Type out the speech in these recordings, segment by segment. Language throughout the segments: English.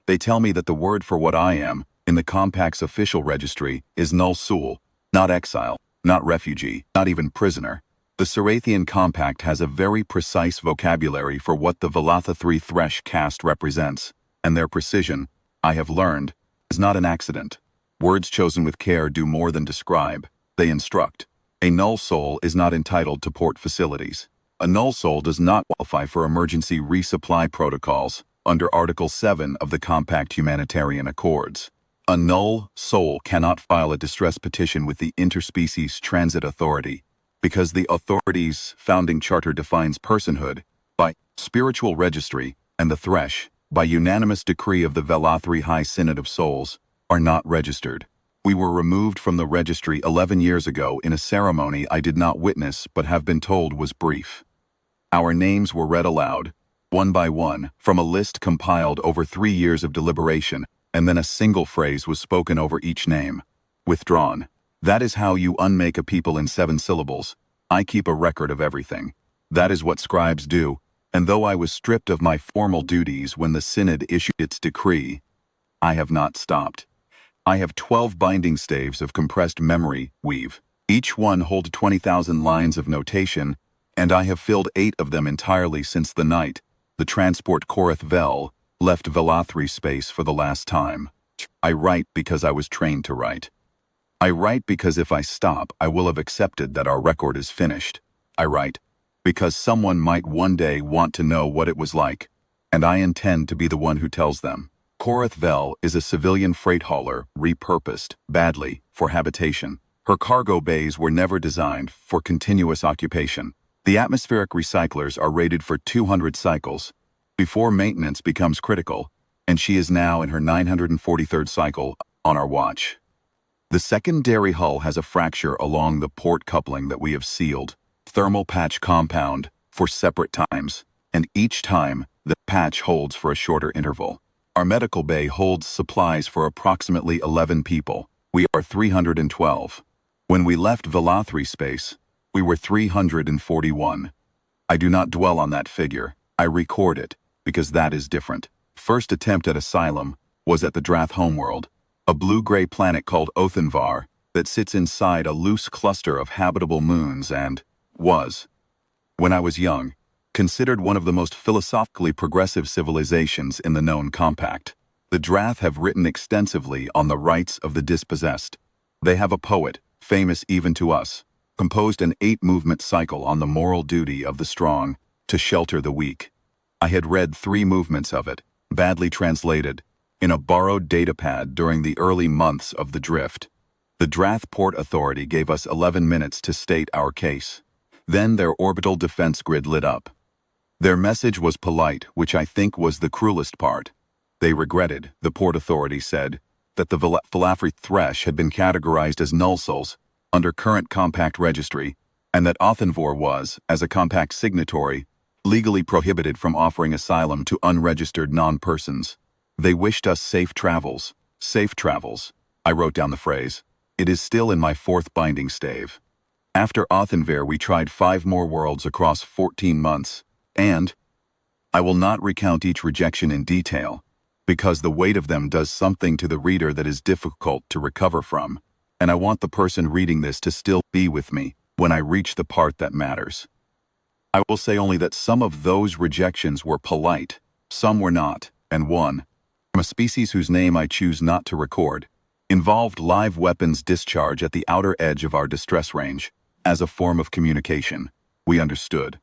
They tell me that the word for what I am, in the Compact's official registry, is null soul, not exile, not refugee, not even prisoner. The Sarathian Compact has a very precise vocabulary for what the Velatha 3 Thresh caste represents, and their precision, I have learned, is not an accident. Words chosen with care do more than describe, they instruct. A null soul is not entitled to port facilities. A null soul does not qualify for emergency resupply protocols under Article 7 of the Compact Humanitarian Accords. A null soul cannot file a distress petition with the Interspecies Transit Authority, because the authority's founding charter defines personhood by spiritual registry, and the Thresh, by unanimous decree of the Velathri High Synod of Souls, are not registered. We were removed from the registry 11 years ago in a ceremony I did not witness but have been told was brief. Our names were read aloud, one by one, from a list compiled over 3 years of deliberation, and then a single phrase was spoken over each name. Withdrawn. That is how you unmake a people in 7 syllables. I keep a record of everything. That is what scribes do, and though I was stripped of my formal duties when the Synod issued its decree, I have not stopped. I have 12 binding staves of compressed memory weave. Each one holds 20,000 lines of notation, and I have filled 8 of them entirely since the night the transport Korath Vel left Velathri space for the last time. I write because I was trained to write. I write because if I stop, I will have accepted that our record is finished. I write because someone might one day want to know what it was like, and I intend to be the one who tells them. Korath Vel is a civilian freight hauler repurposed, badly, for habitation. Her cargo bays were never designed for continuous occupation. The atmospheric recyclers are rated for 200 cycles before maintenance becomes critical, and she is now in her 943rd cycle on our watch. The secondary hull has a fracture along the port coupling that we have sealed, thermal patch compound, for separate times, and each time, the patch holds for a shorter interval. Our medical bay holds supplies for approximately 11 people. We are 312. When we left Velathri space, we were 341. I do not dwell on that figure. I record it, because that is different. First attempt at asylum was at the Drath homeworld, a blue-gray planet called Othenvar that sits inside a loose cluster of habitable moons and was, when I was young, considered one of the most philosophically progressive civilizations in the known compact. The Drath have written extensively on the rights of the dispossessed. They have a poet, famous even to us, composed an 8-movement cycle on the moral duty of the strong to shelter the weak. I had read 3 movements of it, badly translated, in a borrowed datapad during the early months of the drift. The Drath Port Authority gave us 11 minutes to state our case. Then their orbital defense grid lit up. Their message was polite, which I think was the cruelest part. They regretted, the Port Authority said, that the Velathri Thresh had been categorized as null souls under current compact registry, and that Othenvar was, as a compact signatory, legally prohibited from offering asylum to unregistered non-persons. They wished us safe travels. Safe travels. I wrote down the phrase. It is still in my 4th binding stave. After Othenvar we tried 5 more worlds across 14 months, and I will not recount each rejection in detail, because the weight of them does something to the reader that is difficult to recover from, and I want the person reading this to still be with me when I reach the part that matters. I will say only that some of those rejections were polite, some were not, and one, from a species whose name I choose not to record, involved live weapons discharge at the outer edge of our distress range, as a form of communication. We understood.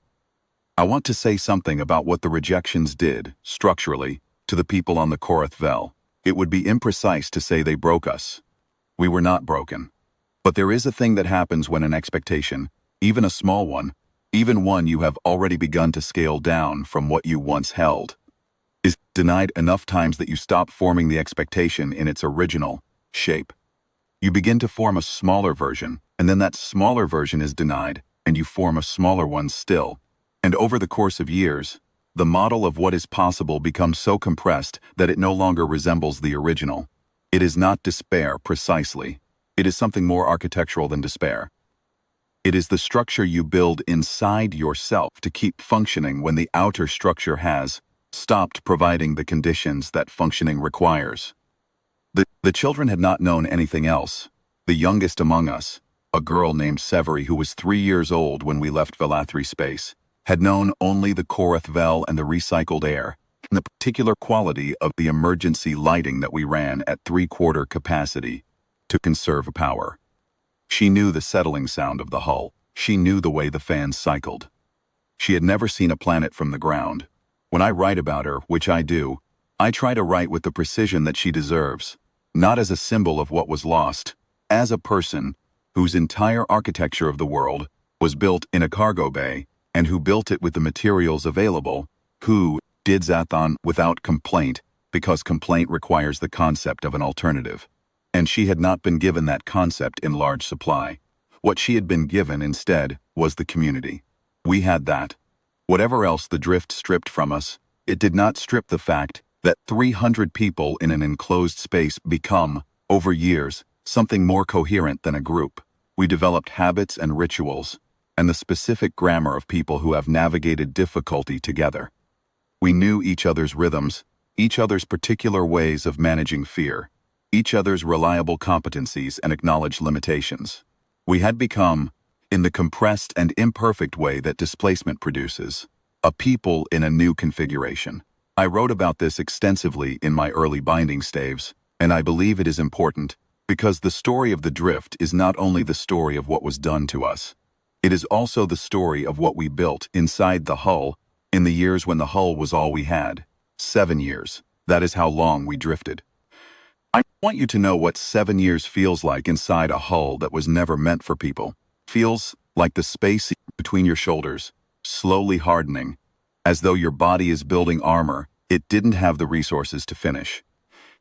I want to say something about what the rejections did, structurally, to the people on the Korath Vel. It would be imprecise to say they broke us. We were not broken. But there is a thing that happens when an expectation, even a small one, even one you have already begun to scale down from what you once held, is denied enough times that you stop forming the expectation in its original shape. You begin to form a smaller version, and then that smaller version is denied, and you form a smaller one still. And over the course of years, the model of what is possible becomes so compressed that it no longer resembles the original. It is not despair, precisely. It is something more architectural than despair. It is the structure you build inside yourself to keep functioning when the outer structure has, stopped providing the conditions that functioning requires. The children had not known anything else. The youngest among us, a girl named Severi who was 3 years old when we left Velathri space, had known only the Korath Vel and the recycled air, and the particular quality of the emergency lighting that we ran at 3/4 capacity to conserve power. She knew the settling sound of the hull. She knew the way the fans cycled. She had never seen a planet from the ground. When I write about her, which I do, I try to write with the precision that she deserves, not as a symbol of what was lost, as a person whose entire architecture of the world was built in a cargo bay and who built it with the materials available, who did Zathon without complaint because complaint requires the concept of an alternative. And she had not been given that concept in large supply. What she had been given instead was the community. We had that. Whatever else the drift stripped from us, it did not strip the fact that 300 people in an enclosed space become, over years, something more coherent than a group. We developed habits and rituals, and the specific grammar of people who have navigated difficulty together. We knew each other's rhythms, each other's particular ways of managing fear, each other's reliable competencies and acknowledged limitations. We had become, in the compressed and imperfect way that displacement produces, a people in a new configuration. I wrote about this extensively in my early binding staves, and I believe it is important because the story of the drift is not only the story of what was done to us, it is also the story of what we built inside the hull in the years when the hull was all we had. 7 years. That is how long we drifted. I want you to know what 7 years feels like inside a hull that was never meant for people. Feels like the space between your shoulders, slowly hardening, as though your body is building armor it didn't have the resources to finish.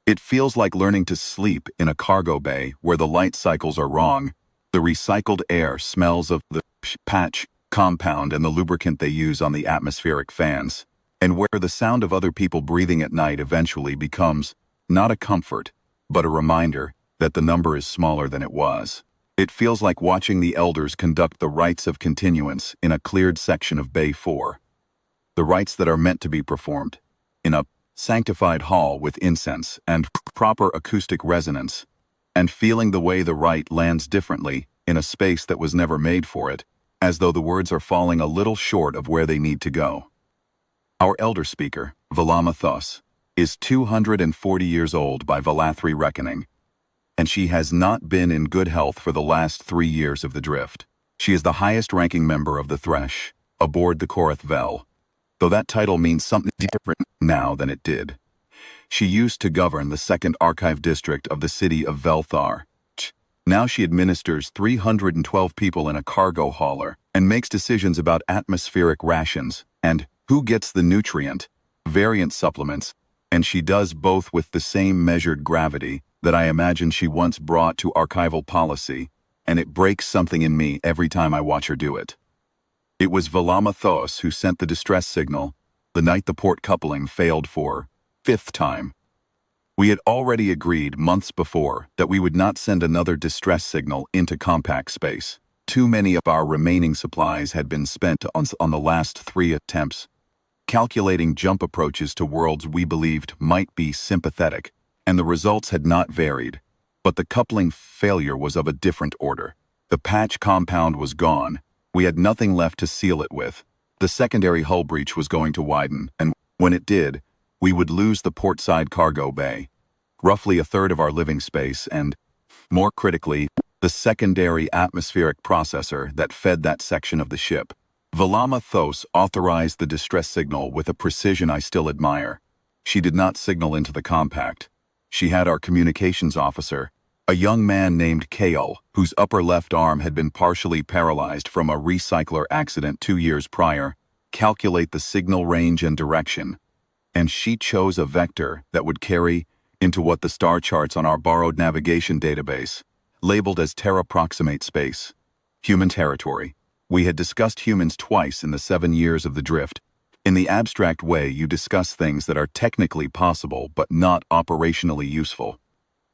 It feels like learning to sleep in a cargo bay where the light cycles are wrong, the recycled air smells of the patch compound and the lubricant they use on the atmospheric fans, and where the sound of other people breathing at night eventually becomes not a comfort, but a reminder that the number is smaller than it was. It feels like watching the elders conduct the rites of continuance in a cleared section of Bay 4. The rites that are meant to be performed in a sanctified hall with incense and proper acoustic resonance, and feeling the way the rite lands differently in a space that was never made for it, as though the words are falling a little short of where they need to go. Our elder speaker, Velama Thos, is 240 years old by Velathri reckoning, and she has not been in good health for the last 3 years of the drift. She is the highest-ranking member of the Thresh, aboard the Korath Vel, though that title means something different now than it did. She used to govern the 2nd Archive District of the city of Velthar. Now she administers 312 people in a cargo hauler and makes decisions about atmospheric rations and who gets the nutrient, variant supplements, and she does both with the same measured gravity that I imagine she once brought to archival policy, and it breaks something in me every time I watch her do it. It was Velama Thos who sent the distress signal the night the port coupling failed for 5th time. We had already agreed months before that we would not send another distress signal into compact space. Too many of our remaining supplies had been spent on the last 3 attempts, calculating jump approaches to worlds we believed might be sympathetic, and the results had not varied. But the coupling failure was of a different order. The patch compound was gone. We had nothing left to seal it with. The secondary hull breach was going to widen, and when it did, we would lose the portside cargo bay, roughly a third of our living space, and, more critically, the secondary atmospheric processor that fed that section of the ship. Velama Thos authorized the distress signal with a precision I still admire. She did not signal into the compact. She had our communications officer, a young man named Kael, whose upper left arm had been partially paralyzed from a recycler accident 2 years prior, calculate the signal range and direction, and she chose a vector that would carry into what the star charts on our borrowed navigation database, labeled as Terra-proximate space, human territory. We had discussed humans twice in the 7 years of the drift. In the abstract way, you discuss things that are technically possible but not operationally useful.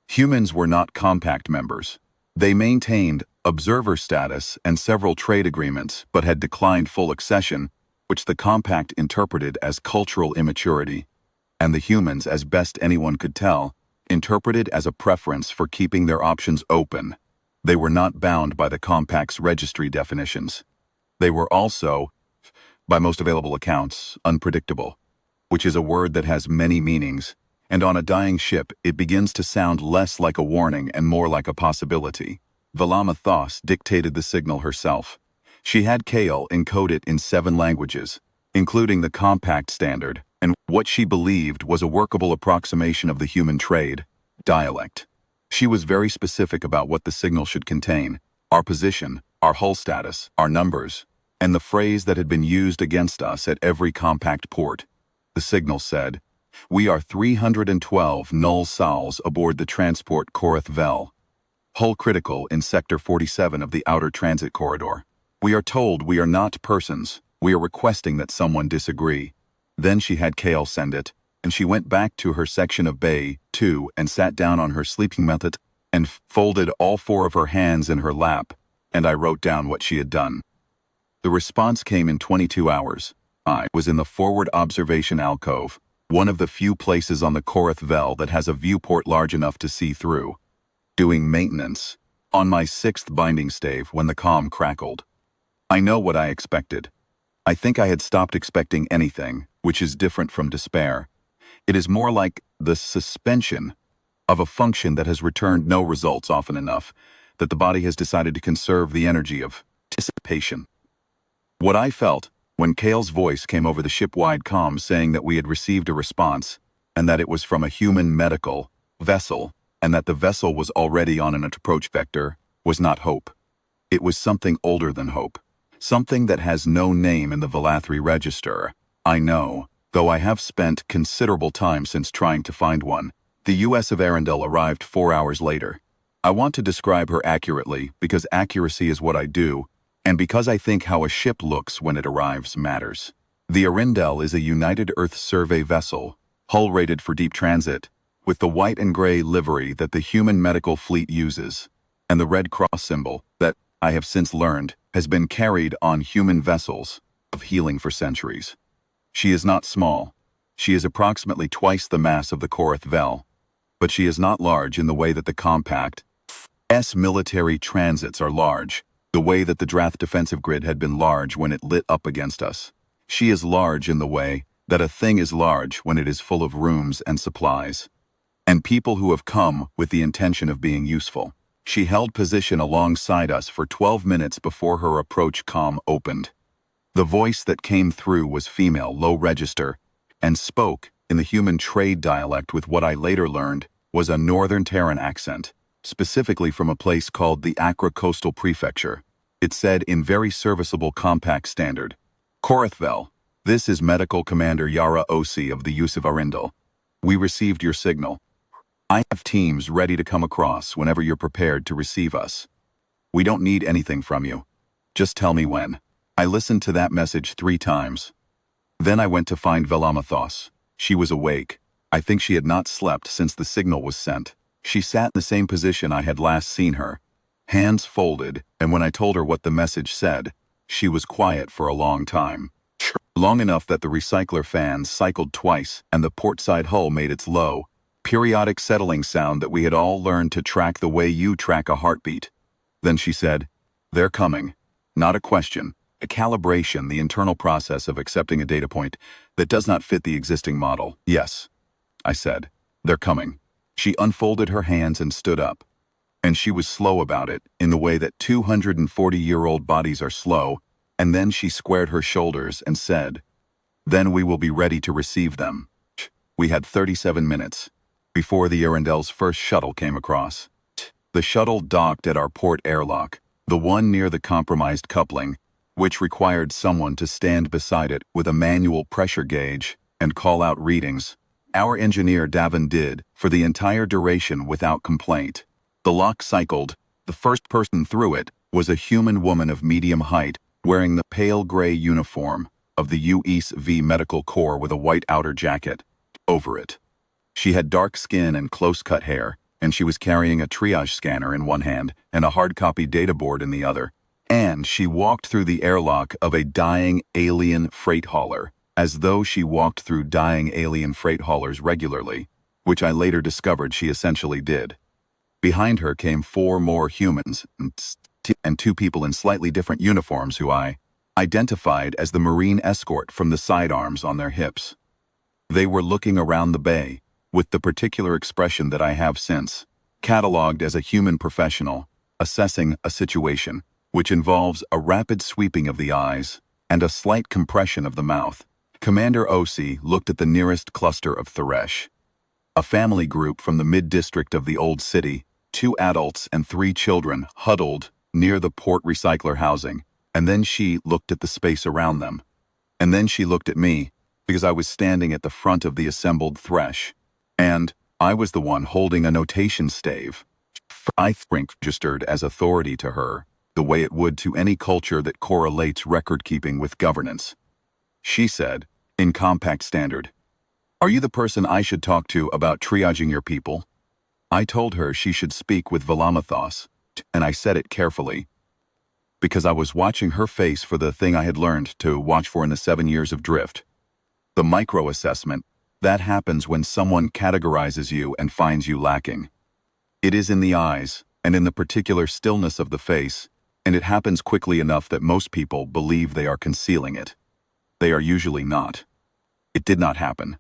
Humans were not compact members. They maintained observer status and several trade agreements but had declined full accession which the compact interpreted as cultural immaturity, and the humans, as best anyone could tell, interpreted as a preference for keeping their options open. They were not bound by the compact's registry definitions. They were also, by most available accounts, unpredictable, which is a word that has many meanings, and on a dying ship it begins to sound less like a warning and more like a possibility. Velama Thos dictated the signal herself. She had Kale encode it in 7 languages, including the compact standard, and what she believed was a workable approximation of the human trade, dialect. She was very specific about what the signal should contain: our position, our hull status, our numbers, and the phrase that had been used against us at every compact port. The signal said, "We are 312 null souls aboard the transport Korath Vel. Hull critical in Sector 47 of the Outer Transit Corridor. We are told we are not persons. We are requesting that someone disagree." Then she had Kale send it, and she went back to her section of Bay 2 and sat down on her sleeping method and folded all 4 of her hands in her lap, and I wrote down what she had done. The response came in 22 hours. I was in the forward observation alcove, one of the few places on the Korath Vel that has a viewport large enough to see through, doing maintenance, on my 6th binding stave when the comm crackled. I know what I expected. I think I had stopped expecting anything, which is different from despair. It is more like the suspension of a function that has returned no results often enough that the body has decided to conserve the energy of anticipation. What I felt when Kale's voice came over the ship-wide comm saying that we had received a response, and that it was from a human medical vessel, and that the vessel was already on an approach vector, was not hope. It was something older than hope. Something that has no name in the Velathri register. I know, though I have spent considerable time since trying to find one. The U.S. of Arundel arrived 4 hours later. I want to describe her accurately because accuracy is what I do, and because I think how a ship looks when it arrives matters. The Arundel is a United Earth Survey vessel, hull rated for deep transit, with the white and gray livery that the human medical fleet uses, and the Red Cross symbol that, I have since learned, has been carried on human vessels of healing for centuries. She is not small. She is approximately twice the mass of the Korath Vel, but she is not large in the way that the compact military transits are large, the way that the Drath defensive grid had been large when it lit up against us. She is large in the way that a thing is large when it is full of rooms and supplies, and people who have come with the intention of being useful. She held position alongside us for 12 minutes before her approach comm opened. The voice that came through was female, low register, and spoke in the human trade dialect with what I later learned was a Northern Terran accent, specifically from a place called the Accra Coastal Prefecture. It said in very serviceable compact standard, "Korath Vel, this is Medical Commander Yara Osi of the Use of Arundel. We received your signal. I have teams ready to come across whenever you're prepared to receive us. We don't need anything from you. Just tell me when." I listened to that message 3 times. Then I went to find Velama Thos. She was awake. I think she had not slept since the signal was sent. She sat in the same position I had last seen her, hands folded, and when I told her what the message said, she was quiet for a long time. Long enough that the recycler fans cycled twice and the portside hull made its low, periodic settling sound that we had all learned to track the way you track a heartbeat. Then she said, "They're coming." Not a question, a calibration, the internal process of accepting a data point that does not fit the existing model. "Yes," I said, "they're coming." She unfolded her hands and stood up. And she was slow about it, in the way that 240-year-old bodies are slow, and then she squared her shoulders and said, "Then we will be ready to receive them." We had 37 minutes before the Arundel's first shuttle came across. The shuttle docked at our port airlock, the one near the compromised coupling, which required someone to stand beside it with a manual pressure gauge and call out readings. Our engineer Davin did for the entire duration without complaint. The lock cycled. The first person through it was a human woman of medium height, wearing the pale gray uniform of the UESV Medical Corps with a white outer jacket over it. She had dark skin and close-cut hair, and she was carrying a triage scanner in one hand and a hard-copy data board in the other. And she walked through the airlock of a dying alien freight hauler, as though she walked through dying alien freight haulers regularly, which I later discovered she essentially did. Behind her came 4 more humans, and 2 people in slightly different uniforms who I identified as the Marine escort from the sidearms on their hips. They were looking around the bay, with the particular expression that I have since cataloged as a human professional, assessing a situation, which involves a rapid sweeping of the eyes and a slight compression of the mouth. Commander Osi looked at the nearest cluster of Thresh, a family group from the mid-district of the old city, 2 adults and 3 children huddled near the port recycler housing, and then she looked at the space around them. And then she looked at me, because I was standing at the front of the assembled Thresh, and I was the one holding a notation stave. I registered as authority to her, the way it would to any culture that correlates record-keeping with governance. She said, in compact standard, "Are you the person I should talk to about triaging your people?" I told her she should speak with Velamathos, and I said it carefully, because I was watching her face for the thing I had learned to watch for in the 7 years of drift. The micro-assessment, that happens when someone categorizes you and finds you lacking. It is in the eyes, and in the particular stillness of the face, and it happens quickly enough that most people believe they are concealing it. They are usually not. It did not happen.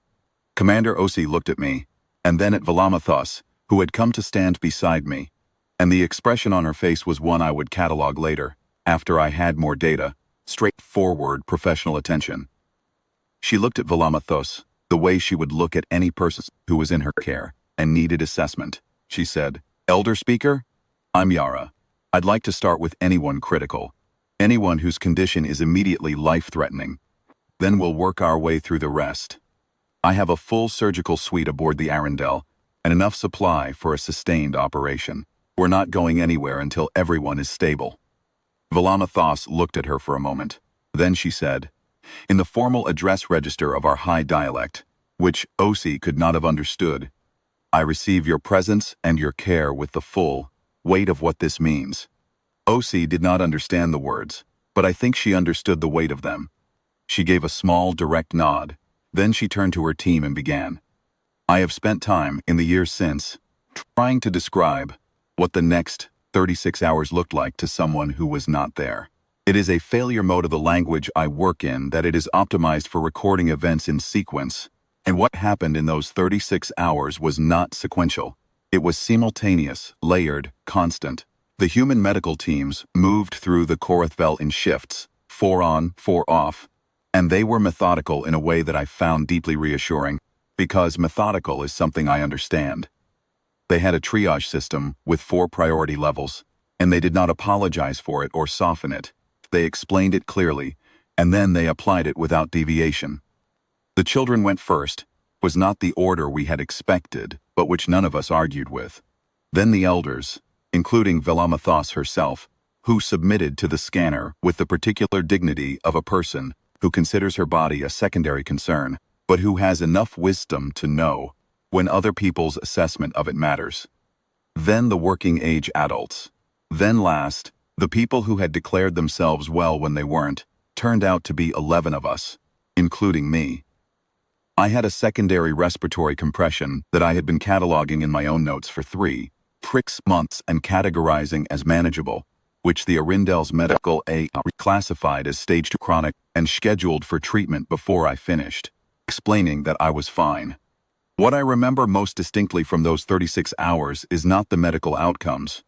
Commander Osi looked at me, and then at Velamathos, who had come to stand beside me, and the expression on her face was one I would catalog later, after I had more data, straightforward professional attention. She looked at Velamathos, the way she would look at any person who was in her care and needed assessment. She said, "Elder Speaker, I'm Yara. I'd like to start with anyone critical, anyone whose condition is immediately life-threatening. Then we'll work our way through the rest. I have a full surgical suite aboard the Arendelle and enough supply for a sustained operation. We're not going anywhere until everyone is stable." Velamathos looked at her for a moment. Then she said, in the formal address register of our high dialect, which Osi could not have understood, "I receive your presence and your care with the full weight of what this means." Osi did not understand the words, but I think she understood the weight of them. She gave a small, direct nod. Then she turned to her team and began. "I have spent time, in the years since, trying to describe what the next 36 hours looked like to someone who was not there. It is a failure mode of the language I work in that it is optimized for recording events in sequence, and what happened in those 36 hours was not sequential. It was simultaneous, layered, constant. The human medical teams moved through the Korathvel in shifts, 4 on, 4 off, and they were methodical in a way that I found deeply reassuring, because methodical is something I understand. They had a triage system with 4 priority levels, and they did not apologize for it or soften it. They explained it clearly, and then they applied it without deviation. The children went first, was not the order we had expected, but which none of us argued with. Then the elders, including Velamathos herself, who submitted to the scanner with the particular dignity of a person who considers her body a secondary concern, but who has enough wisdom to know when other people's assessment of it matters. Then the working-age adults. Then last, the people who had declared themselves well when they weren't, turned out to be 11 of us, including me. I had a secondary respiratory compression that I had been cataloging in my own notes for 3 months and categorizing as manageable, which the Arendelle's medical A classified as stage 2 chronic and scheduled for treatment before I finished, explaining that I was fine. What I remember most distinctly from those 36 hours is not the medical outcomes,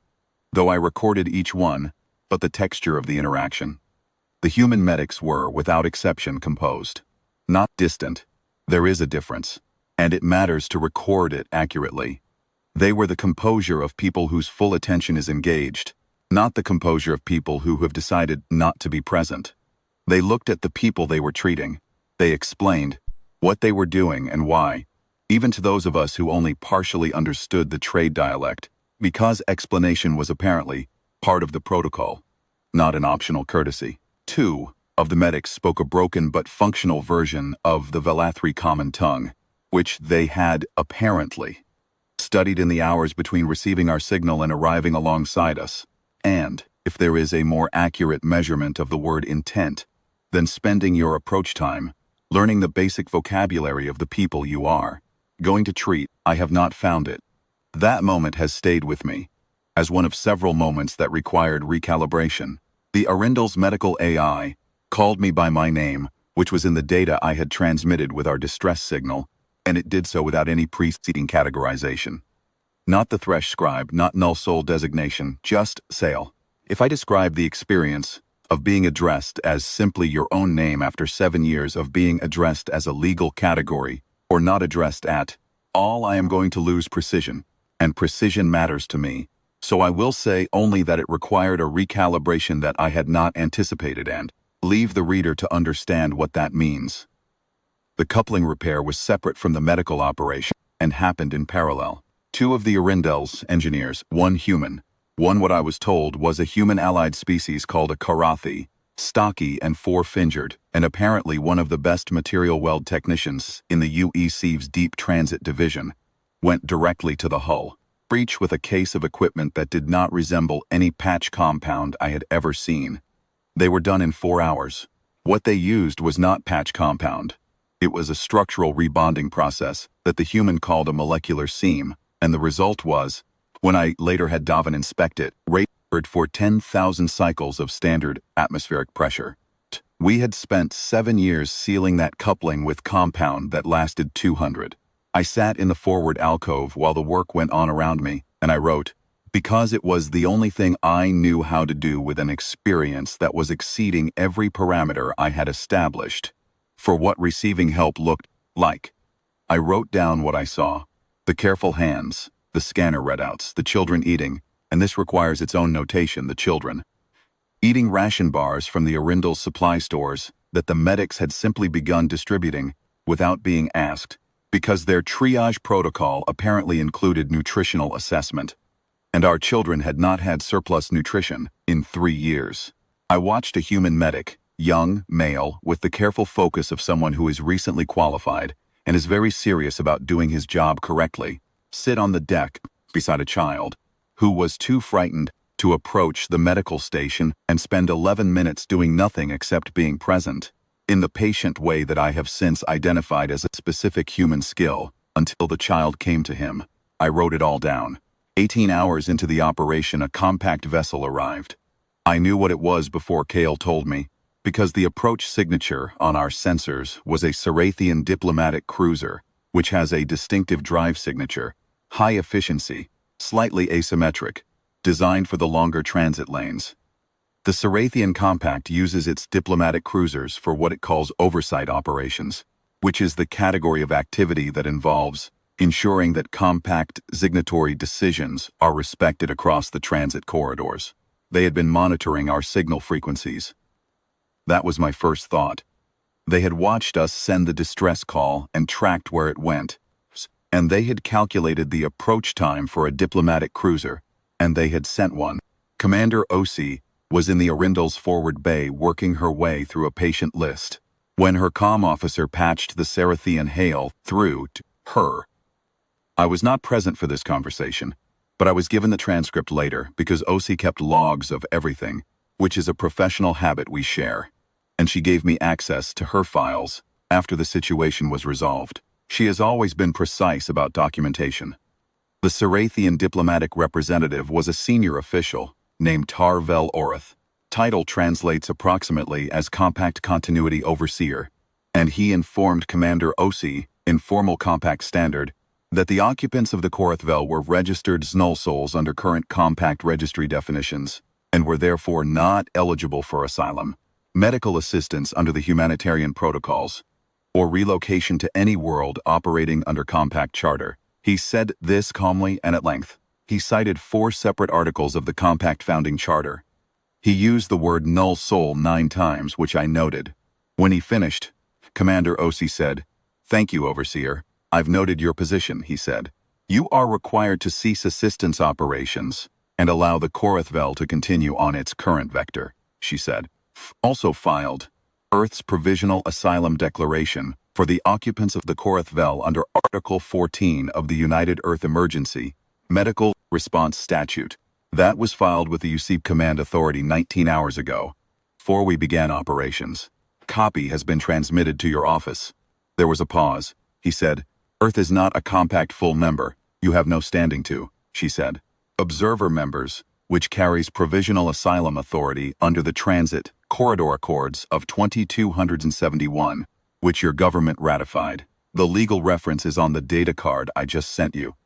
though I recorded each one, but the texture of the interaction. The human medics were, without exception, composed. Not distant. There is a difference, and it matters to record it accurately. They were the composure of people whose full attention is engaged, not the composure of people who have decided not to be present. They looked at the people they were treating. They explained what they were doing and why, even to those of us who only partially understood the trade dialect, because explanation was apparently part of the protocol, not an optional courtesy. 2 of the medics spoke a broken but functional version of the Velathri common tongue, which they had, apparently, studied in the hours between receiving our signal and arriving alongside us. And if there is a more accurate measurement of the word intent than spending your approach time learning the basic vocabulary of the people you are going to treat. I have not found it. That moment has stayed with me as one of several moments that required recalibration. The Arundel's medical AI called me by my name, which was in the data I had transmitted with our distress signal, and it did so without any preceding categorization. Not the Thresh scribe, not null soul designation, just Sale. If I describe the experience of being addressed as simply your own name after 7 years of being addressed as a legal category, or not addressed at all, I am going to lose precision, and precision matters to me. So I will say only that it required a recalibration that I had not anticipated and leave the reader to understand what that means. The coupling repair was separate from the medical operation and happened in parallel. 2 of the Arundel's engineers, 1 human, one what I was told was a human-allied species called a Karathi, stocky and 4-fingered, and apparently one of the best material weld technicians in the UEC's Deep Transit Division, went directly to the hull breach with a case of equipment that did not resemble any patch compound I had ever seen. They were done in 4 hours. What they used was not patch compound. It was a structural rebonding process that the human called a molecular seam, and the result was, when I later had Davin inspect it, rated for 10,000 cycles of standard atmospheric pressure. We had spent 7 years sealing that coupling with compound that lasted 200. I sat in the forward alcove while the work went on around me, and I wrote, because it was the only thing I knew how to do with an experience that was exceeding every parameter I had established for what receiving help looked like. I wrote down what I saw, the careful hands, the scanner readouts, the children eating, and this requires its own notation, the children eating ration bars from the Arundel's supply stores that the medics had simply begun distributing without being asked, because their triage protocol apparently included nutritional assessment, and our children had not had surplus nutrition in 3 years. I watched a human medic, young, male, with the careful focus of someone who is recently qualified and is very serious about doing his job correctly, sit on the deck beside a child who was too frightened to approach the medical station and spend 11 minutes doing nothing except being present, in the patient way that I have since identified as a specific human skill, until the child came to him. I wrote it all down. 18 hours into the operation, a compact vessel arrived. I knew what it was before Kale told me, because the approach signature on our sensors was a Sarathian diplomatic cruiser, which has a distinctive drive signature, high efficiency, slightly asymmetric, designed for the longer transit lanes. The Sarathian Compact uses its diplomatic cruisers for what it calls oversight operations, which is the category of activity that involves ensuring that compact signatory decisions are respected across the transit corridors. They had been monitoring our signal frequencies. That was my first thought. They had watched us send the distress call and tracked where it went, and they had calculated the approach time for a diplomatic cruiser, and they had sent one. Commander Osi was in the Arundel's forward bay working her way through a patient list when her comm officer patched the Sarathian hail through to her. I was not present for this conversation, but I was given the transcript later because Osi kept logs of everything, which is a professional habit we share, and she gave me access to her files after the situation was resolved. She has always been precise about documentation. The Sarathian diplomatic representative was a senior official named Tarvel Orith. Title translates approximately as Compact Continuity Overseer, and he informed Commander Osi, in formal Compact Standard, that the occupants of the Korithvel were registered Znull souls under current Compact Registry definitions, and were therefore not eligible for asylum, medical assistance under the humanitarian protocols, or relocation to any world operating under Compact Charter. He said this calmly and at length. He cited 4 separate articles of the Compact Founding Charter. He used the word null soul 9 times, which I noted. When he finished, Commander Osi said, "Thank you, Overseer. I've noted your position," he said. "You are required to cease assistance operations and allow the Korithvel to continue on its current vector," she said. Also filed, Earth's Provisional Asylum Declaration for the occupants of the Korithvel under Article 14 of the United Earth Emergency Medical Response Statute, That was filed with the UC Command Authority 19 hours ago, before we began operations. Copy has been transmitted to your office. There was a pause. He said, Earth is not a compact full member. You have no standing to, she said. Observer members, which carries provisional asylum authority under the Transit Corridor Accords of 2271, which your government ratified. The legal reference is on the data card I just sent you.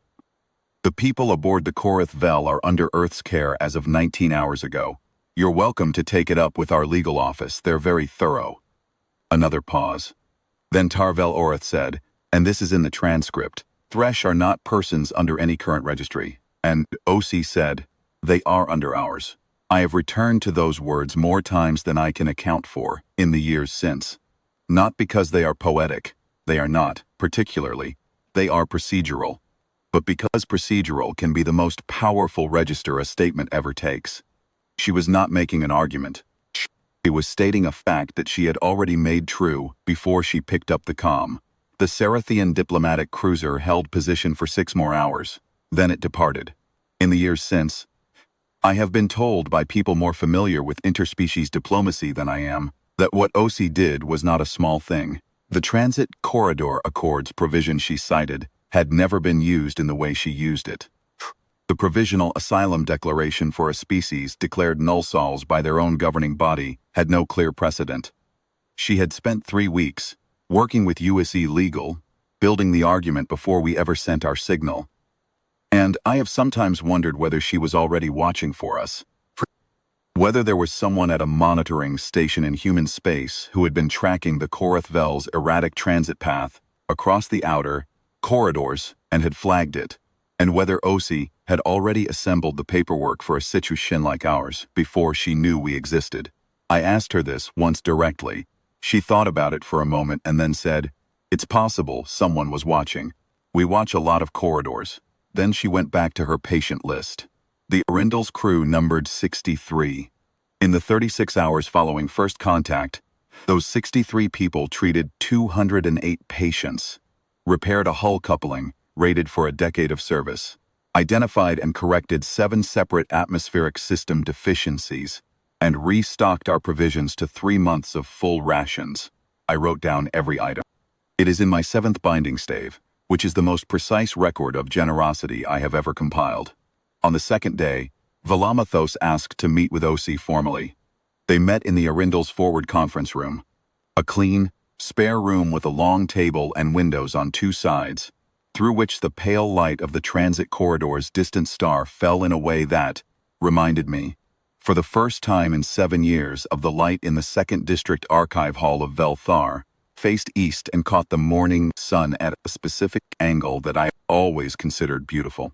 The people aboard the Korith Vel are under Earth's care as of 19 hours ago. You're welcome to take it up with our legal office. They're very thorough. Another pause. Then Tarvel Orith said, and this is in the transcript, Thresh are not persons under any current registry. And OC said, they are under ours. I have returned to those words more times than I can account for in the years since. Not because they are poetic. They are not, particularly. They are procedural. But because procedural can be the most powerful register a statement ever takes. She was not making an argument. She was stating a fact that she had already made true before she picked up the comm. The Sarathian diplomatic cruiser held position for 6 more hours. Then it departed. In the years since, I have been told by people more familiar with interspecies diplomacy than I am, that what OC did was not a small thing. The Transit Corridor Accords provision she cited had never been used in the way she used it. The Provisional Asylum Declaration for a species declared null sols by their own governing body had no clear precedent. She had spent 3 weeks working with USE Legal, building the argument before we ever sent our signal. And I have sometimes wondered whether she was already watching for us. Whether there was someone at a monitoring station in human space who had been tracking the Korith Vel's erratic transit path across the outer corridors and had flagged it, and whether OC had already assembled the paperwork for a situation like ours before she knew we existed. I asked her this once directly. She thought about it for a moment and then said, it's possible someone was watching. We watch a lot of corridors. Then she went back to her patient list. The Arundel's crew numbered 63. In the 36 hours following first contact, those 63 people treated 208 patients, repaired a hull coupling, rated for a decade of service, identified and corrected 7 separate atmospheric system deficiencies, and restocked our provisions to 3 months of full rations. I wrote down every item. It is in my 7th binding stave, which is the most precise record of generosity I have ever compiled. On the 2nd day, Velamathos asked to meet with OC formally. They met in the Arundel's forward conference room, a clean, spare room with a long table and windows on 2 sides, through which the pale light of the transit corridor's distant star fell in a way that reminded me, for the first time in 7 years, of the light in the 2nd District Archive Hall of Velthar, faced east and caught the morning sun at a specific angle that I always considered beautiful.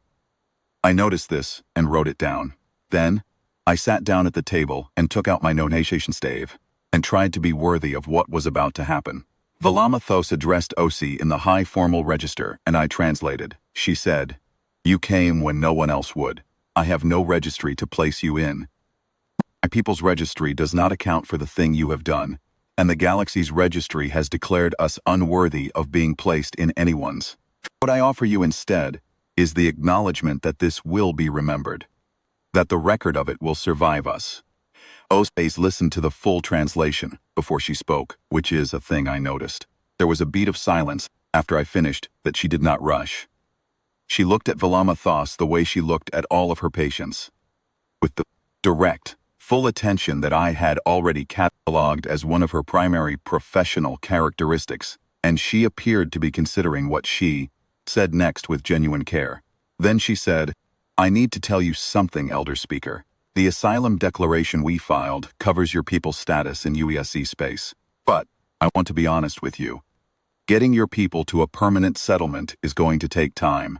I noticed this and wrote it down. Then, I sat down at the table and took out my notation stave and tried to be worthy of what was about to happen. Velamathos addressed OC in the high formal register, and I translated. She said, you came when no one else would. I have no registry to place you in. My people's registry does not account for the thing you have done, and the galaxy's registry has declared us unworthy of being placed in anyone's. What I offer you instead is the acknowledgement that this will be remembered, that the record of it will survive us. Ospace listened to the full translation before she spoke, which is a thing I noticed. There was a beat of silence after I finished that she did not rush. She looked at Velamathos the way she looked at all of her patients, with the direct, full attention that I had already cataloged as one of her primary professional characteristics, and she appeared to be considering what she said next with genuine care. Then she said, I need to tell you something, Elder Speaker. The asylum declaration we filed covers your people's status in UESC space. But I want to be honest with you. Getting your people to a permanent settlement is going to take time.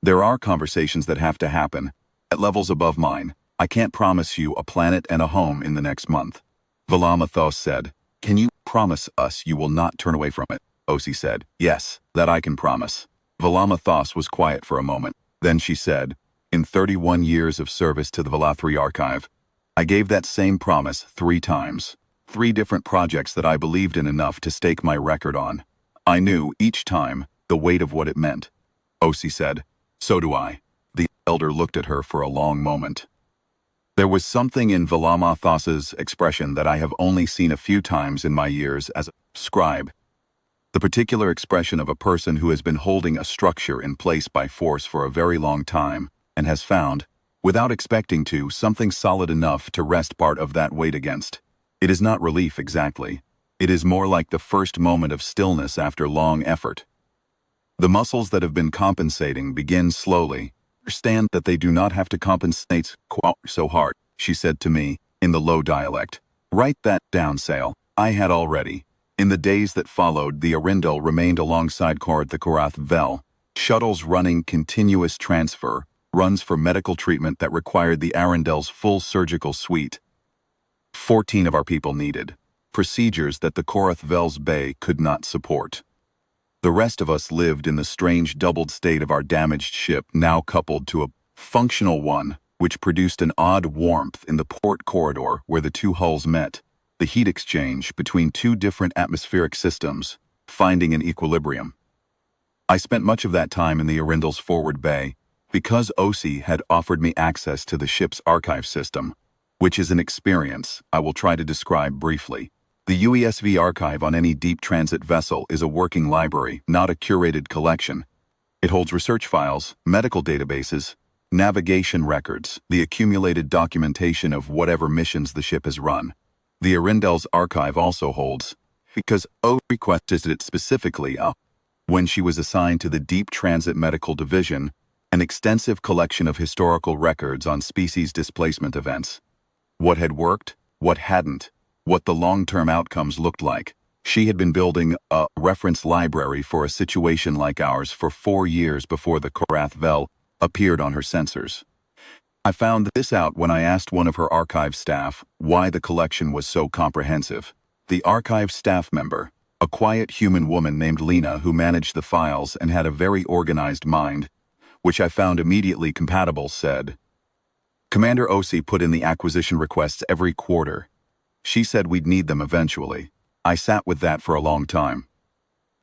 There are conversations that have to happen at levels above mine. I can't promise you a planet and a home in the next month. Velamathos said, can you promise us you will not turn away from it? OC said, yes, that I can promise. Velamathos was quiet for a moment. Then she said, in 31 years of service to the Velathri Archive, I gave that same promise 3 times. 3 different projects that I believed in enough to stake my record on. I knew each time the weight of what it meant. OC said, so do I. The Elder looked at her for a long moment. There was something in Velamathos's expression that I have only seen a few times in my years as a scribe. The particular expression of a person who has been holding a structure in place by force for a very long time and has found, without expecting to, something solid enough to rest part of that weight against. It is not relief exactly. It is more like the first moment of stillness after long effort. The muscles that have been compensating begin slowly. Understand that they do not have to compensate so hard, she said to me, in the low dialect. Write that down, Sale. I had already. In the days that followed, the Arindel remained alongside the Korath Vel, shuttles running continuous transfer, runs for medical treatment that required the Arendel's full surgical suite. 14 of our people needed. Procedures that the Korath Vel's Bay could not support. The rest of us lived in the strange doubled state of our damaged ship, now coupled to a functional one, which produced an odd warmth in the port corridor where the two hulls met, the heat exchange between two different atmospheric systems, finding an equilibrium. I spent much of that time in the Arindel's forward bay, because Osi had offered me access to the ship's archive system, which is an experience I will try to describe briefly. The UESV archive on any deep transit vessel is a working library, not a curated collection. It holds research files, medical databases, navigation records, the accumulated documentation of whatever missions the ship has run. The Arindel's archive also holds, because O requested it specifically when she was assigned to the Deep Transit Medical Division, an extensive collection of historical records on species displacement events. What had worked, what hadn't, what the long-term outcomes looked like. She had been building a reference library for a situation like ours for 4 years before the Korath Vel appeared on her sensors. I found this out when I asked one of her archive staff why the collection was so comprehensive. The archive staff member, a quiet human woman named Lena who managed the files and had a very organized mind, which I found immediately compatible, said, Commander Osi put in the acquisition requests every quarter. She said we'd need them eventually. I sat with that for a long time.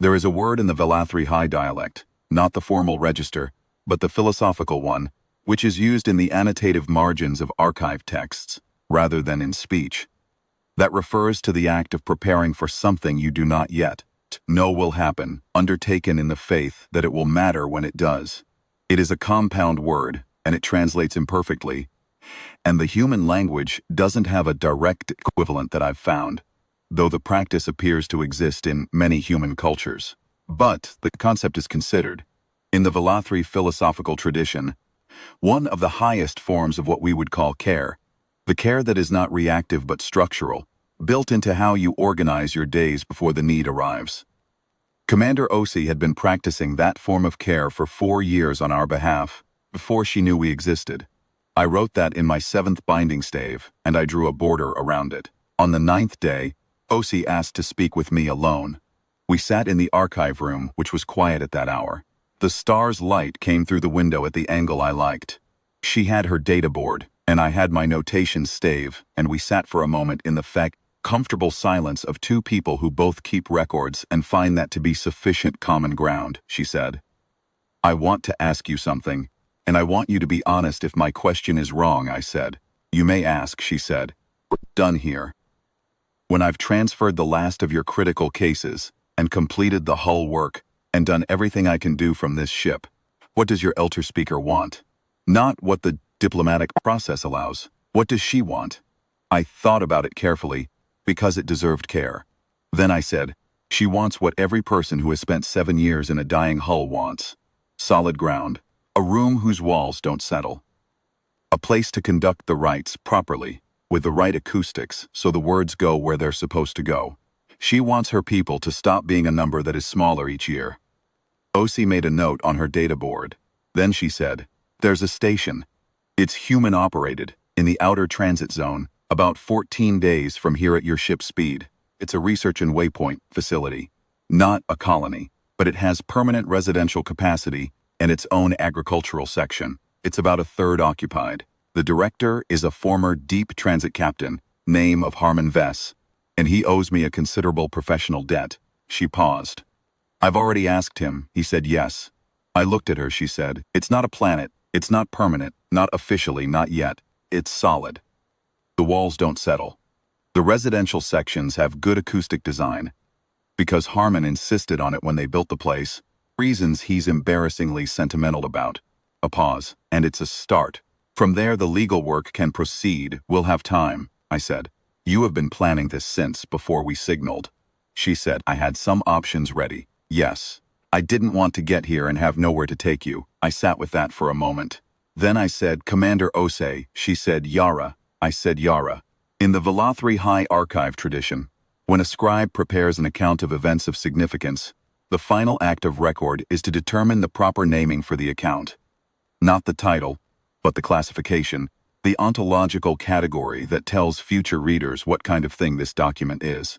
There is a word in the Velathri High dialect, not the formal register, but the philosophical one, which is used in the annotative margins of archive texts, rather than in speech. That refers to the act of preparing for something you do not yet know will happen, undertaken in the faith that it will matter when it does. It is a compound word, and it translates imperfectly, and the human language doesn't have a direct equivalent that I've found, though the practice appears to exist in many human cultures. But the concept is considered. In the Velathri philosophical tradition, one of the highest forms of what we would call care, the care that is not reactive but structural, built into how you organize your days before the need arrives. Commander Osi had been practicing that form of care for 4 years on our behalf, before she knew we existed. I wrote that in my 7th binding stave, and I drew a border around it. On the 9th day, Osi asked to speak with me alone. We sat in the archive room, which was quiet at that hour. The star's light came through the window at the angle I liked. She had her data board, and I had my notation stave, and we sat for a moment in the comfortable silence of two people who both keep records and find that to be sufficient common ground, she said. I want to ask you something, and I want you to be honest if my question is wrong, I said. You may ask, she said. We're done here. When I've transferred the last of your critical cases, and completed the hull work, and done everything I can do from this ship, what does your elder speaker want? Not what the diplomatic process allows. What does she want? I thought about it carefully, because it deserved care. Then I said, she wants what every person who has spent 7 years in a dying hull wants. Solid ground. A room whose walls don't settle. A place to conduct the rites properly, with the right acoustics so the words go where they're supposed to go. She wants her people to stop being a number that is smaller each year. Osi made a note on her data board. Then she said, there's a station. It's human-operated, in the outer transit zone, about 14 days from here at your ship's speed. It's a research and waypoint facility. Not a colony, but it has permanent residential capacity and its own agricultural section. It's about a third occupied. The director is a former deep transit captain, name of Harmon Vess, and he owes me a considerable professional debt. She paused. I've already asked him. He said yes. I looked at her, she said. It's not a planet. It's not permanent, not officially, not yet. It's solid. The walls don't settle. The residential sections have good acoustic design. Because Harmon insisted on it when they built the place. Reasons he's embarrassingly sentimental about. A pause, and it's a start. From there the legal work can proceed. We'll have time, I said. You have been planning this since before we signaled. She said, I had some options ready. Yes. I didn't want to get here and have nowhere to take you. I sat with that for a moment. Then I said, Commander Osei. She said, Yara. I said, Yara. In the Velathri High Archive tradition, when a scribe prepares an account of events of significance, the final act of record is to determine the proper naming for the account. Not the title, but the classification, the ontological category that tells future readers what kind of thing this document is.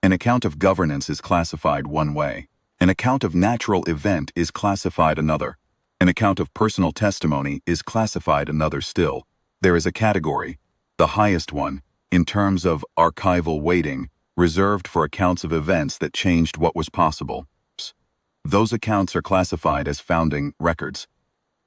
An account of governance is classified one way. An account of natural event is classified another. An account of personal testimony is classified another still. There is a category, the highest one, in terms of archival weighting, reserved for accounts of events that changed what was possible. Those accounts are classified as founding records.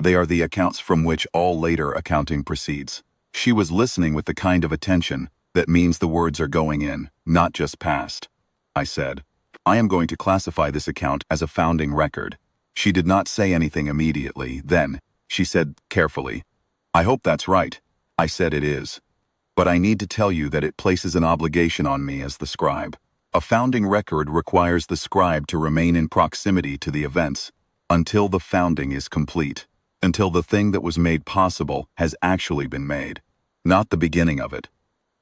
They are the accounts from which all later accounting proceeds. She was listening with the kind of attention that means the words are going in, not just past. I said, I am going to classify this account as a founding record. She did not say anything immediately. Then, she said carefully, I hope that's right. I said it is. But I need to tell you that it places an obligation on me as the scribe. A founding record requires the scribe to remain in proximity to the events until the founding is complete, until the thing that was made possible has actually been made. Not the beginning of it,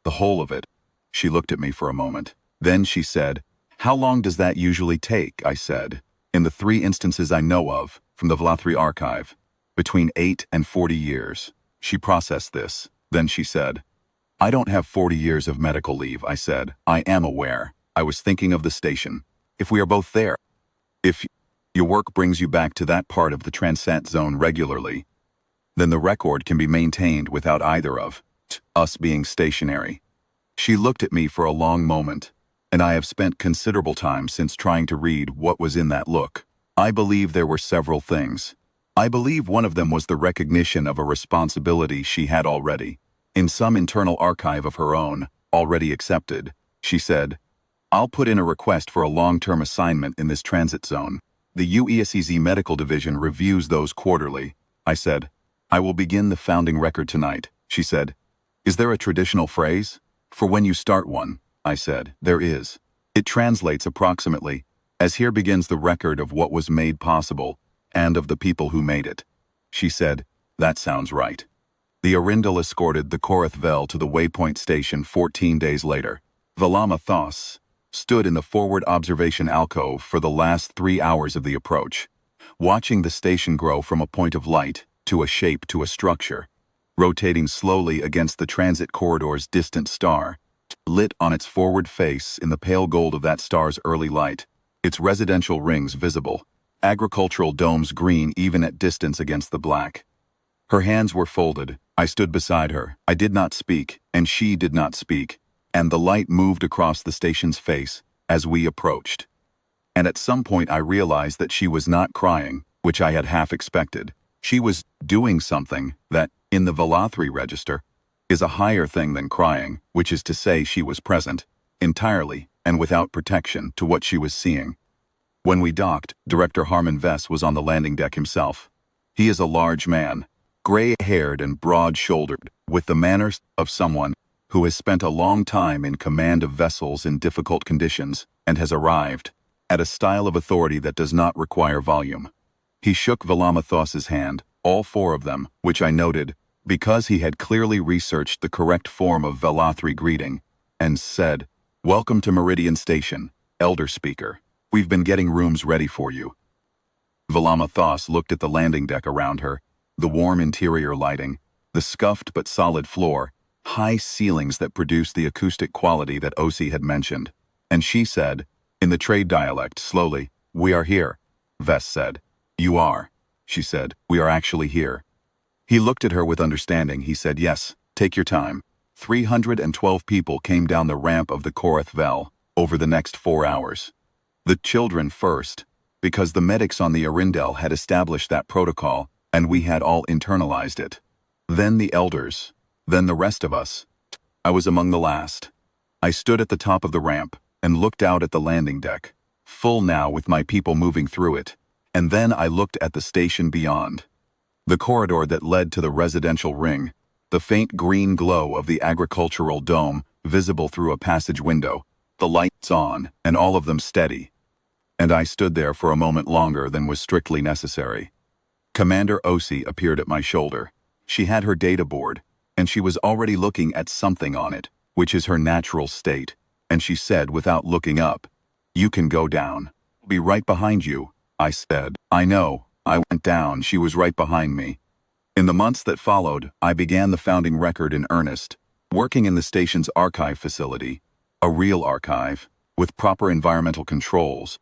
the whole of it. She looked at me for a moment. Then she said, How long does that usually take? I said. In the 3 instances I know of, from the Velathri archive, between 8 and 40 years. She processed this. Then she said, I don't have 40 years of medical leave, I said. I am aware. I was thinking of the station. If we are both there, if your work brings you back to that part of the transcent zone regularly, then the record can be maintained without either of us being stationary. She looked at me for a long moment, and I have spent considerable time since trying to read what was in that look. I believe there were several things. I believe one of them was the recognition of a responsibility she had already, in some internal archive of her own, already accepted. She said, I'll put in a request for a long-term assignment in this transit zone. The UESEZ Medical Division reviews those quarterly. I said, I will begin the founding record tonight. She said, Is there a traditional phrase? For when you start one, I said, There is. It translates approximately, as here begins the record of what was made possible, and of the people who made it. She said, That sounds right. The Arindel escorted the Korath Vel to the waypoint station 14 days later. Velama Thos stood in the forward observation alcove for the last 3 hours of the approach, watching the station grow from a point of light to a shape to a structure, rotating slowly against the transit corridor's distant star, lit on its forward face in the pale gold of that star's early light, its residential rings visible, agricultural domes green even at distance against the black. Her hands were folded. I stood beside her. I did not speak, and she did not speak, and the light moved across the station's face as we approached. And at some point I realized that she was not crying, which I had half expected. She was doing something that, in the Velathri register, is a higher thing than crying, which is to say she was present, entirely, and without protection, to what she was seeing. When we docked, Director Harmon Vess was on the landing deck himself. He is a large man, gray-haired and broad-shouldered, with the manners of someone who has spent a long time in command of vessels in difficult conditions and has arrived at a style of authority that does not require volume. He shook Velama Thos's hand, all 4 of them, which I noted, because he had clearly researched the correct form of Velathri greeting, and said, Welcome to Meridian Station, Elder Speaker. We've been getting rooms ready for you. Velama Thos looked at the landing deck around her, the warm interior lighting, the scuffed but solid floor, high ceilings that produced the acoustic quality that Osi had mentioned. And she said, in the trade dialect, slowly, We are here. Vess said, You are. She said, We are actually here. He looked at her with understanding. He said, Yes, take your time. 312 people came down the ramp of the Korath Vel over the next 4 hours. The children first, because the medics on the Arindel had established that protocol and we had all internalized it. Then the elders. Then the rest of us. I was among the last. I stood at the top of the ramp and looked out at the landing deck, full now with my people moving through it, and then I looked at the station beyond. The corridor that led to the residential ring, the faint green glow of the agricultural dome visible through a passage window, the lights on, and all of them steady. And I stood there for a moment longer than was strictly necessary. Commander Osi appeared at my shoulder. She had her data board, and she was already looking at something on it, which is her natural state, and she said without looking up, "You can go down. I'll be right behind you," I said. I know. I went down. She was right behind me. In the months that followed, I began the founding record in earnest, working in the station's archive facility, a real archive, with proper environmental controls.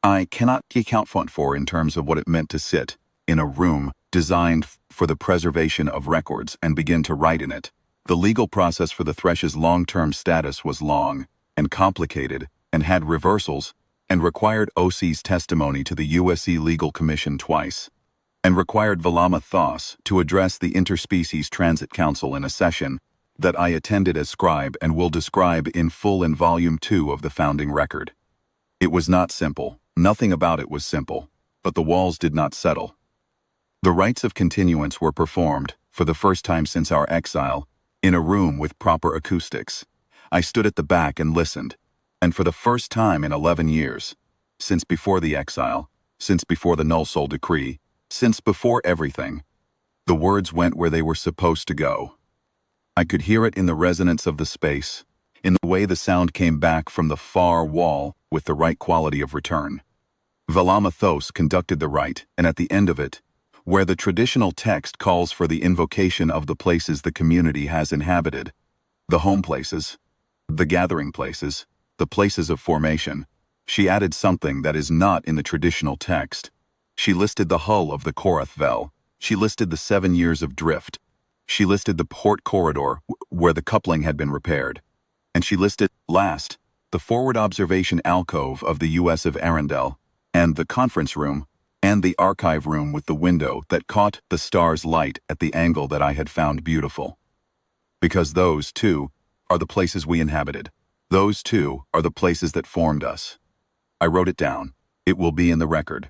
I cannot account for in terms of what it meant to sit in a room designed for the preservation of records and begin to write in it. The legal process for the Thresh's long-term status was long and complicated and had reversals and required OC's testimony to the USC Legal Commission twice, and required Valama Thos to address the Interspecies Transit Council in a session that I attended as scribe and will describe in full in Volume 2 of the founding record. It was not simple. Nothing about it was simple, but the walls did not settle. The rites of continuance were performed, for the first time since our exile, in a room with proper acoustics. I stood at the back and listened, and for the first time in 11 years, since before the exile, since before the Null Soul Decree, since before everything, the words went where they were supposed to go. I could hear it in the resonance of the space, in the way the sound came back from the far wall with the right quality of return. Valama Thos conducted the rite, and at the end of it, where the traditional text calls for the invocation of the places the community has inhabited, the home places, the gathering places, the places of formation, she added something that is not in the traditional text. She listed the hull of the Korath Vel. She listed the 7 years of drift. She listed the port corridor where the coupling had been repaired. And she listed, last, the forward observation alcove of the U.S. of Arundel, and the conference room, and the archive room with the window that caught the star's light at the angle that I had found beautiful. Because those, too, are the places we inhabited. Those, too, are the places that formed us. I wrote it down. It will be in the record.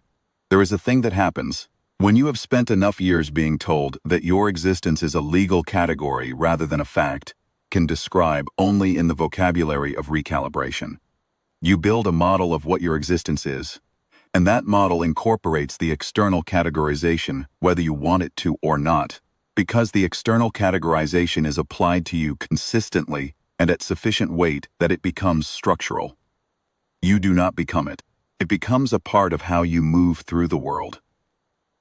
There is a thing that happens when you have spent enough years being told that your existence is a legal category rather than a fact, can describe only in the vocabulary of recalibration. You build a model of what your existence is, and that model incorporates the external categorization whether you want it to or not, because the external categorization is applied to you consistently and at sufficient weight that it becomes structural. You do not become it. It becomes a part of how you move through the world.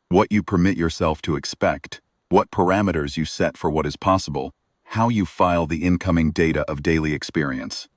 What you permit yourself to expect, what parameters you set for what is possible, how you file the incoming data of daily experience.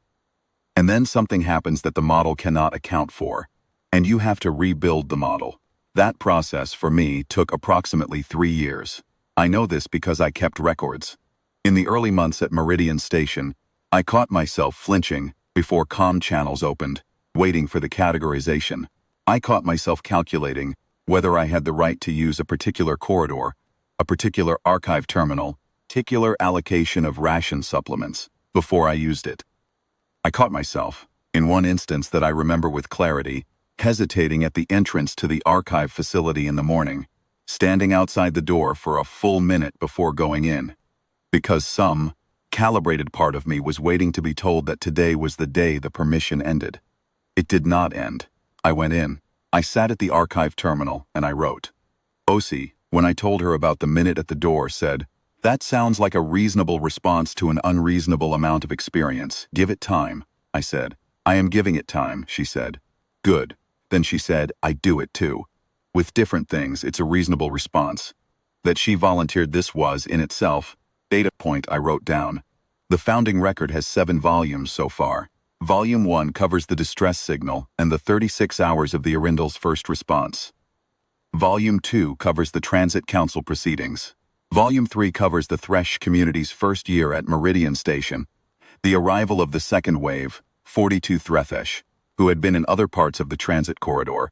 And then something happens that the model cannot account for, and you have to rebuild the model. That process, for me, took approximately 3 years. I know this because I kept records. In the early months at Meridian Station, I caught myself flinching before comm channels opened, waiting for the categorization. I caught myself calculating whether I had the right to use a particular corridor, a particular archive terminal, particular allocation of ration supplements, before I used it. I caught myself, in one instance that I remember with clarity, hesitating at the entrance to the archive facility in the morning, standing outside the door for a full minute before going in, because some calibrated part of me was waiting to be told that today was the day the permission ended. It did not end. I went in. I sat at the archive terminal, and I wrote. Osi, when I told her about the minute at the door, said, "That sounds like a reasonable response to an unreasonable amount of experience. Give it time," I said. "I am giving it time," she said. "Good." Then she said, "I do it too. With different things, it's a reasonable response." That she volunteered this was, in itself, data point I wrote down. The founding record has 7 volumes so far. Volume 1 covers the distress signal and the 36 hours of the Arindel's first response. Volume 2 covers the Transit Council proceedings. Volume 3 covers the Thresh community's first year at Meridian Station, the arrival of the second wave, 42 Threthesh, who had been in other parts of the transit corridor,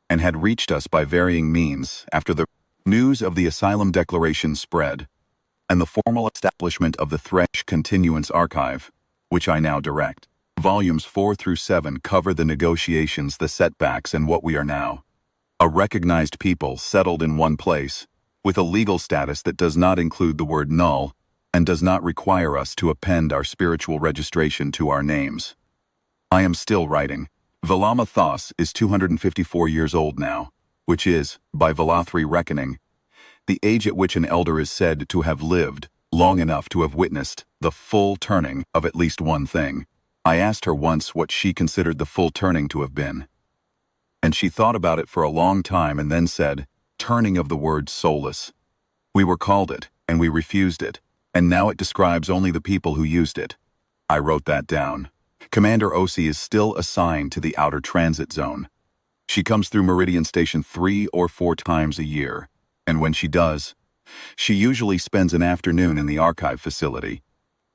and had reached us by varying means after the News of the asylum declaration spread, and the formal establishment of the Thresh Continuance Archive, which I now direct. Volumes 4 through 7 cover the negotiations, the setbacks, and what we are now. A recognized people settled in one place, with a legal status that does not include the word null and does not require us to append our spiritual registration to our names. I am still writing. Velama Thos is 254 years old now, which is, by Velathri reckoning, the age at which an elder is said to have lived long enough to have witnessed the full turning of at least one thing. I asked her once what she considered the full turning to have been, and she thought about it for a long time and then said, turning of the word soulless. We were called it, and we refused it, and now it describes only the people who used it. I wrote that down. Commander Osi is still assigned to the outer transit zone. She comes through Meridian Station 3 or 4 times a year, and when she does, she usually spends an afternoon in the archive facility,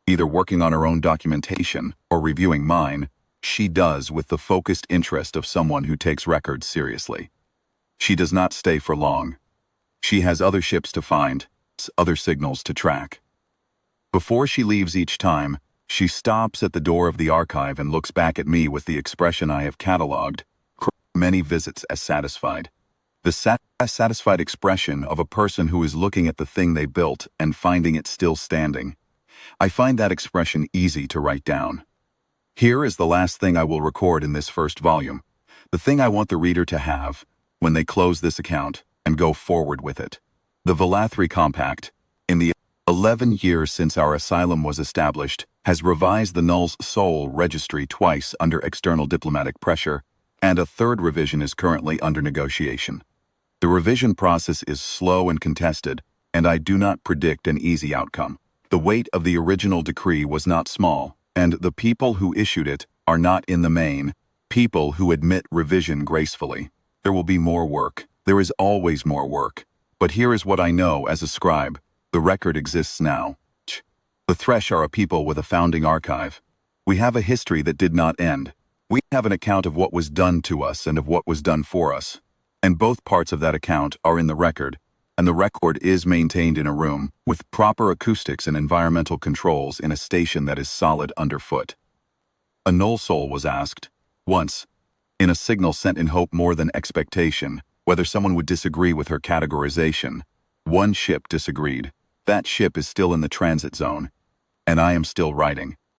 either working on her own documentation or reviewing mine. She does with the focused interest of someone who takes records seriously. She does not stay for long. She has other ships to find, other signals to track. Before she leaves each time, she stops at the door of the archive and looks back at me with the expression I have catalogued, many visits as satisfied. The satisfied expression of a person who is looking at the thing they built and finding it still standing. I find that expression easy to write down. Here is the last thing I will record in this first volume, the thing I want the reader to have when they close this account and go forward with it. The Velathri Compact, in the 11 years since our asylum was established, has revised the Null's soul registry twice under external diplomatic pressure, and a third revision is currently under negotiation. The revision process is slow and contested, and I do not predict an easy outcome. The weight of the original decree was not small, and the people who issued it are not in the main people who admit revision gracefully. There will be more work. There is always more work. But here is what I know as a scribe. The record exists now. The Thresh are a people with a founding archive. We have a history that did not end. We have an account of what was done to us and of what was done for us. And both parts of that account are in the record, and the record is maintained in a room with proper acoustics and environmental controls in a station that is solid underfoot. A null soul was asked, once, in a signal sent in hope more than expectation, whether someone would disagree with her categorization. One ship disagreed. That ship is still in the transit zone, and I am still writing.